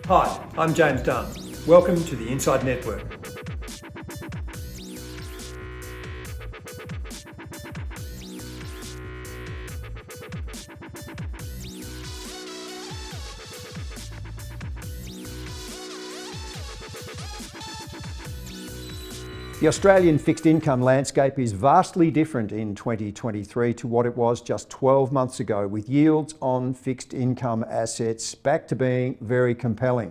Hi, I'm James Dunn. Welcome to the Inside Network. The Australian fixed income landscape is vastly different in 2023 to what it was just 12 months ago, with yields on fixed income assets back to being very compelling.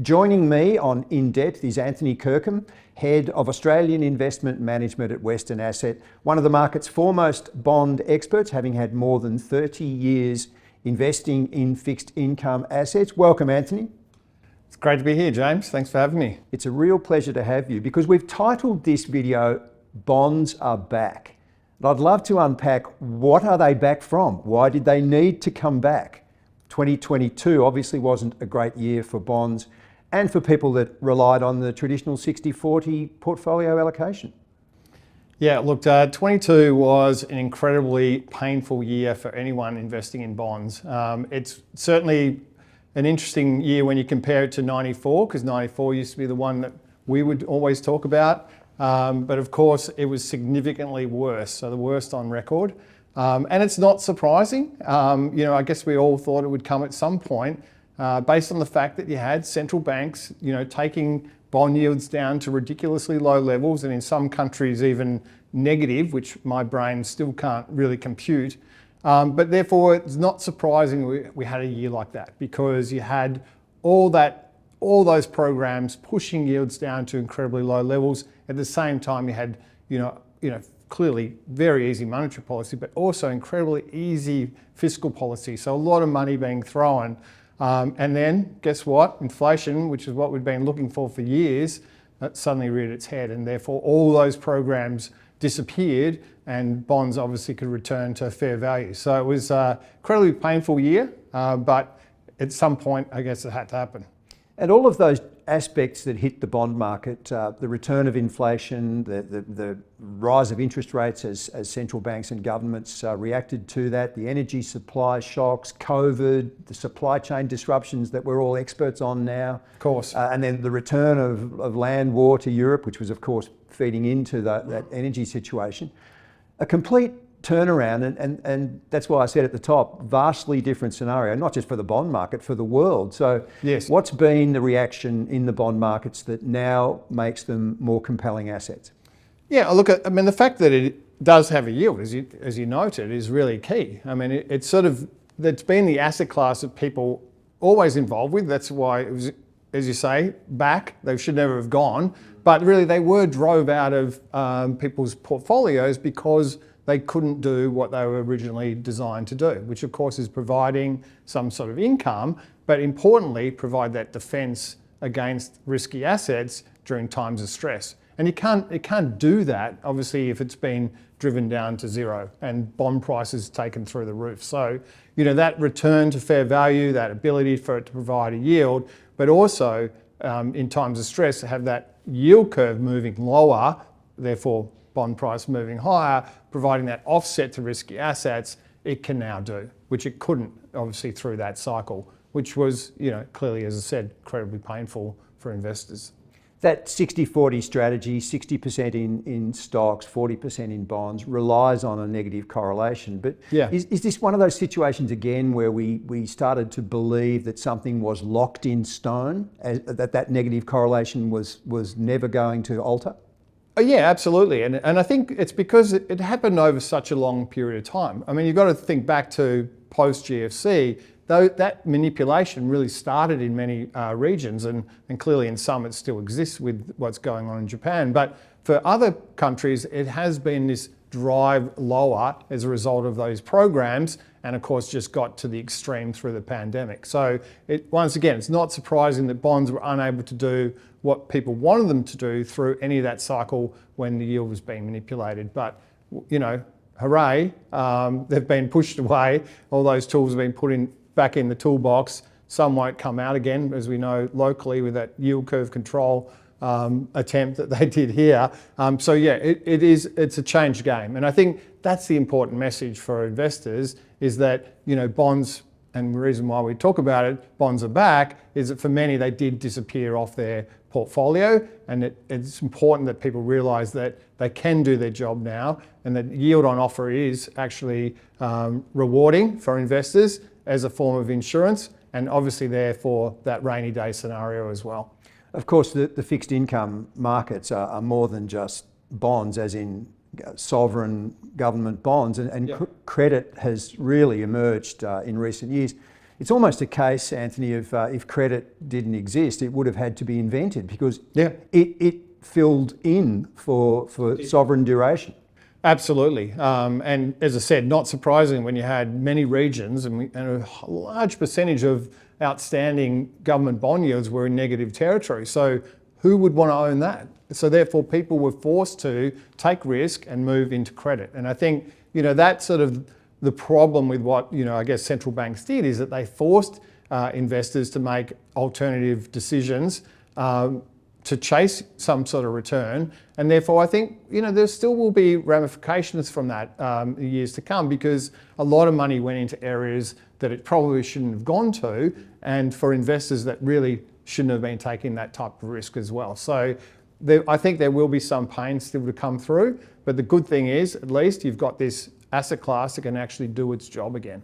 Joining me on INDepth is Anthony Kirkham, Head of Australian Investment Management at Western Asset, one of the market's foremost bond experts, having had more than 30 years investing in fixed income assets. Welcome, Anthony. It's great to be here, James. Thanks for having me. It's a real pleasure to have you because we've titled this video, Bonds Are Back. And I'd love to unpack what are they back from? Why did they need to come back? 2022 obviously wasn't a great year for bonds and for people that relied on the traditional 60-40 portfolio allocation. Yeah, look, 22 was an incredibly painful year for anyone investing in bonds. It's certainly an interesting year when you compare it to 94, because 94 used to be the one that we would always talk about. But of course, it was significantly worse, so the worst on record. And it's not surprising. I guess we all thought it would come at some point, based on the fact that you had central banks, taking bond yields down to ridiculously low levels, and in some countries even negative, which my brain still can't really compute. But therefore, it's not surprising we had a year like that, because you had all those programs pushing yields down to incredibly low levels. At the same time, you had, clearly very easy monetary policy, but also incredibly easy fiscal policy. So a lot of money being thrown. And then guess what? Inflation, which is what we've been looking for years, suddenly reared its head, and therefore all those programs disappeared, and bonds obviously could return to fair value. So it was an incredibly painful year, but at some point, I guess it had to happen. And all of those aspects that hit the bond market, the return of inflation, the rise of interest rates as central banks and governments reacted to that, the energy supply shocks, COVID, the supply chain disruptions that we're all experts on now. Of course. And then the return of land war to Europe, which was of course feeding into that energy situation. A complete turnaround, and that's why I said at the top, vastly different scenario, not just for the bond market, for the world. So yes. What's been the reaction in the bond markets that now makes them more compelling assets? Yeah, look, the fact that it does have a yield, as you noted, is really key. It's been the asset class that people always involved with. That's why it was, as you say, back. They should never have gone. But really, they were drove out of people's portfolios because they couldn't do what they were originally designed to do, which of course is providing some sort of income, but importantly, provide that defense against risky assets during times of stress. And it can't do that, obviously, if it's been driven down to zero and bond prices taken through the roof. So, that return to fair value, that ability for it to provide a yield, but also in times of stress, have that yield curve moving lower, therefore bond price moving higher, providing that offset to risky assets, it can now do, which it couldn't obviously through that cycle, which was, clearly, as I said, incredibly painful for investors. That 60-40 strategy, 60% in stocks, 40% in bonds, relies on a negative correlation. But yeah. Is this one of those situations again where we started to believe that something was locked in stone, that negative correlation was never going to alter? Yeah, absolutely. And I think it's because it happened over such a long period of time. You've got to think back to post-GFC, though that manipulation really started in many regions, and clearly in some it still exists with what's going on in Japan. But for other countries, it has been this drive lower as a result of those programs, and of course just got to the extreme through the pandemic. So once again, it's not surprising that bonds were unable to do what people wanted them to do through any of that cycle when the yield was being manipulated. But, hooray, they've been pushed away. All those tools have been put back in the toolbox. Some won't come out again, as we know locally with that yield curve control attempt that they did here. So yeah, it's a changed game. And I think that's the important message for investors, is that, bonds and the reason why we talk about it, bonds are back, is that for many they did disappear off their portfolio, and it's important that people realise that they can do their job now, and that yield on offer is actually rewarding for investors as a form of insurance, and obviously there for that rainy day scenario as well. Of course, the fixed income markets are more than just bonds, as in sovereign government bonds, and credit has really emerged in recent years. It's almost a case, Anthony, of if credit didn't exist, it would have had to be invented, because it filled in for sovereign duration. Absolutely. And as I said, not surprising when you had many regions and a large percentage of outstanding government bond yields were in negative territory. So who would want to own that? So therefore people were forced to take risk and move into credit. And I think, that's sort of the problem with what, I guess central banks did, is that they forced investors to make alternative decisions to chase some sort of return. And therefore I think, there still will be ramifications from that in years to come, because a lot of money went into areas that it probably shouldn't have gone to, and for investors that really shouldn't have been taking that type of risk as well. So I think there will be some pain still to come through, but the good thing is at least you've got this asset class that can actually do its job again.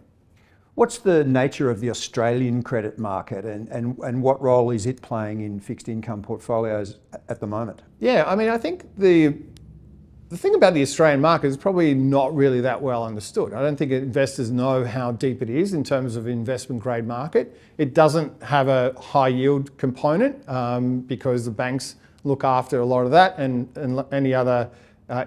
What's the nature of the Australian credit market, and what role is it playing in fixed income portfolios at the moment? Yeah, I think the thing about the Australian market is probably not really that well understood. I don't think investors know how deep it is in terms of investment grade market. It doesn't have a high yield component because the banks look after a lot of that, and any other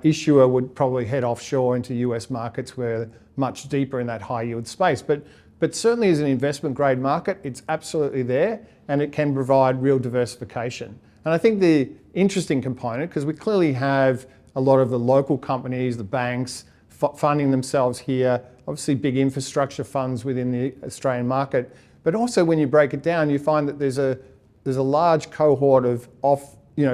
issuer would probably head offshore into US markets where much deeper in that high yield space. But certainly as an investment grade market, it's absolutely there, and it can provide real diversification. And I think the interesting component, because we clearly have a lot of the local companies, the banks, funding themselves here, obviously big infrastructure funds within the Australian market, but also when you break it down, you find that there's a large cohort of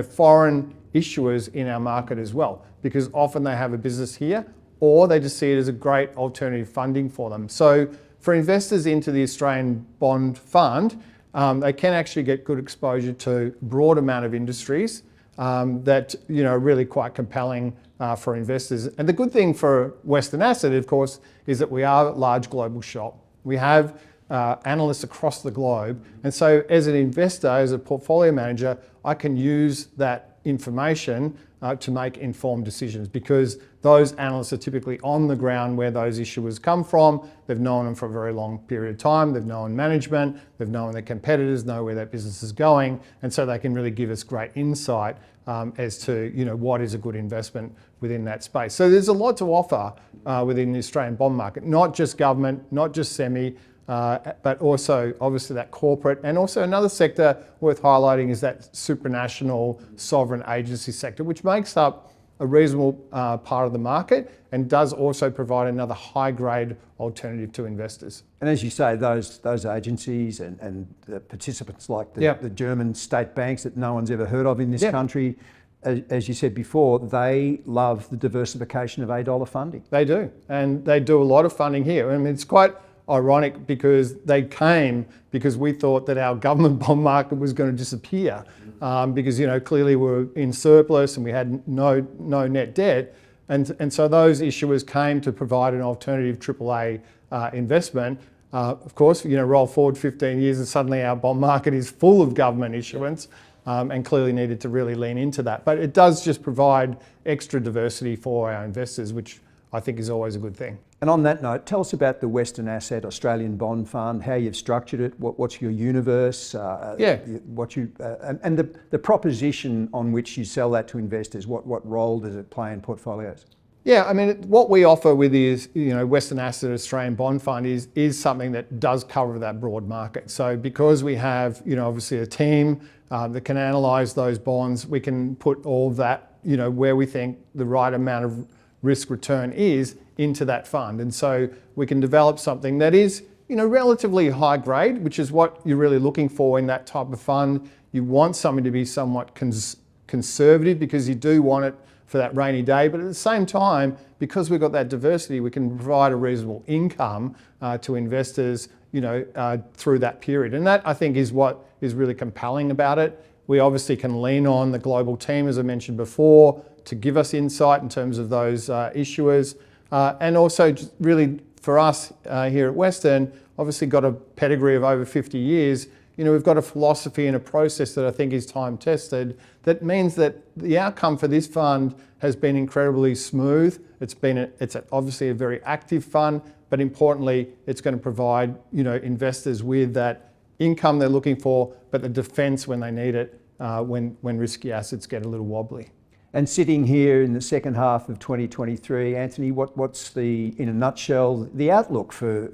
foreign issuers in our market as well, because often they have a business here, or they just see it as a great alternative funding for them. So for investors into the Australian bond fund, they can actually get good exposure to a broad amount of industries that are really quite compelling for investors. And the good thing for Western Asset, of course, is that we are a large global shop. We have analysts across the globe. And so as an investor, as a portfolio manager, I can use that information to make informed decisions, because those analysts are typically on the ground where those issuers come from. They've known them for a very long period of time. They've known management. They've known their competitors, know where that business is going. And so they can really give us great insight as to what is a good investment within that space. So there's a lot to offer within the Australian bond market, not just government, not just semi, but also obviously that corporate, and also another sector worth highlighting is that supranational sovereign agency sector, which makes up a reasonable part of the market and does also provide another high grade alternative to investors. And as you say, those agencies and the participants like the German state banks that no one's ever heard of in this country, as you said before, they love the diversification of $8 funding. They do, and they do a lot of funding here. I mean, it's quite ironic because they came because we thought that our government bond market was going to disappear because clearly we're in surplus and we had no net debt, and so those issuers came to provide an alternative AAA investment. Of course, roll forward 15 years and suddenly our bond market is full of government issuance, and clearly needed to really lean into that. But it does just provide extra diversity for our investors, which I think is always a good thing. And on that note, tell us about the Western Asset Australian Bond Fund, how you've structured it, what's your universe, and the proposition on which you sell that to investors. What role does it play in portfolios? Yeah, I mean, what we offer with the Western Asset Australian Bond Fund is something that does cover that broad market. So because we have obviously a team that can analyse those bonds, we can put all of that where we think the right amount of risk return is into that fund. And so we can develop something that is relatively high grade, which is what you're really looking for in that type of fund. You want something to be somewhat conservative because you do want it for that rainy day. But at the same time, because we've got that diversity, we can provide a reasonable income to investors, through that period. And that, I think, is what is really compelling about it. We obviously can lean on the global team, as I mentioned before, to give us insight in terms of those issuers. And also just really for us here at Western, obviously got a pedigree of over 50 years. We've got a philosophy and a process that I think is time tested. That means that the outcome for this fund has been incredibly smooth. It's obviously a very active fund, but importantly, it's going to provide investors with that income they're looking for, but the defence when they need it, when risky assets get a little wobbly. And sitting here in the second half of 2023, Anthony, what's in a nutshell, the outlook for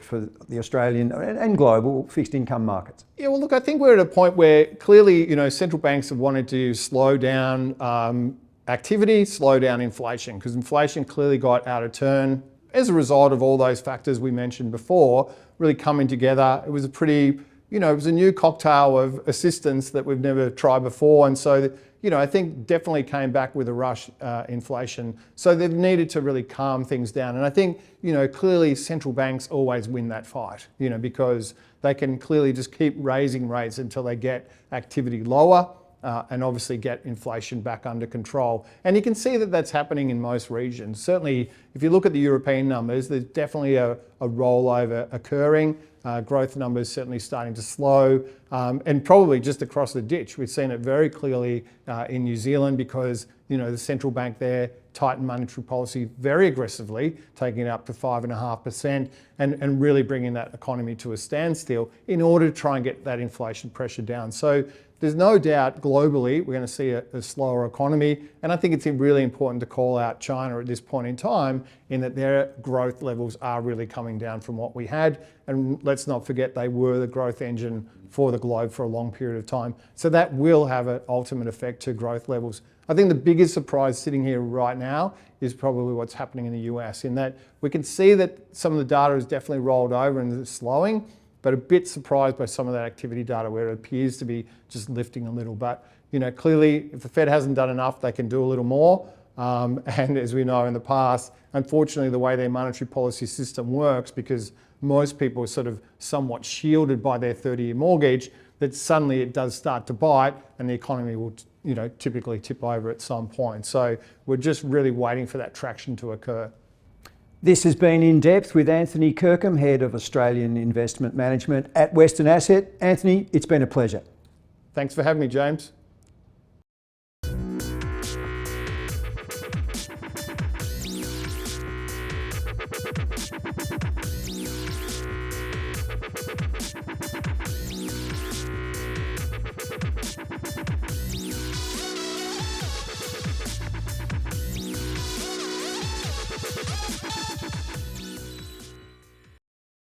the Australian and global fixed income markets? Yeah, well, look, I think we're at a point where clearly, central banks have wanted to slow down activity, slow down inflation, because inflation clearly got out of turn as a result of all those factors we mentioned before, really coming together. It was it was a new cocktail of assistance that we've never tried before. And so, I think definitely came back with a rush inflation. So they've needed to really calm things down. And I think, clearly central banks always win that fight, because they can clearly just keep raising rates until they get activity lower and obviously get inflation back under control. And you can see that that's happening in most regions. Certainly, if you look at the European numbers, there's definitely a rollover occurring. Growth numbers certainly starting to slow, and probably just across the ditch. We've seen it very clearly in New Zealand because the central bank there tightened monetary policy very aggressively, taking it up to 5.5% and really bringing that economy to a standstill in order to try and get that inflation pressure down. So there's no doubt globally we're going to see a slower economy, and I think it's really important to call out China at this point in time in that their growth levels are really coming down from what we had, and let's not forget they were the growth engine for the globe for a long period of time. So that will have an ultimate effect to growth levels. I think the biggest surprise sitting here right now is probably what's happening in the US, in that we can see that some of the data has definitely rolled over and is slowing, but a bit surprised by some of that activity data where it appears to be just lifting a little. But clearly, if the Fed hasn't done enough, they can do a little more. And as we know in the past, unfortunately, the way their monetary policy system works, because most people are sort of somewhat shielded by their 30-year mortgage, that suddenly it does start to bite and the economy will typically tip over at some point. So we're just really waiting for that traction to occur. This has been In Depth with Anthony Kirkham, Head of Australian Investment Management at Western Asset. Anthony, it's been a pleasure. Thanks for having me, James.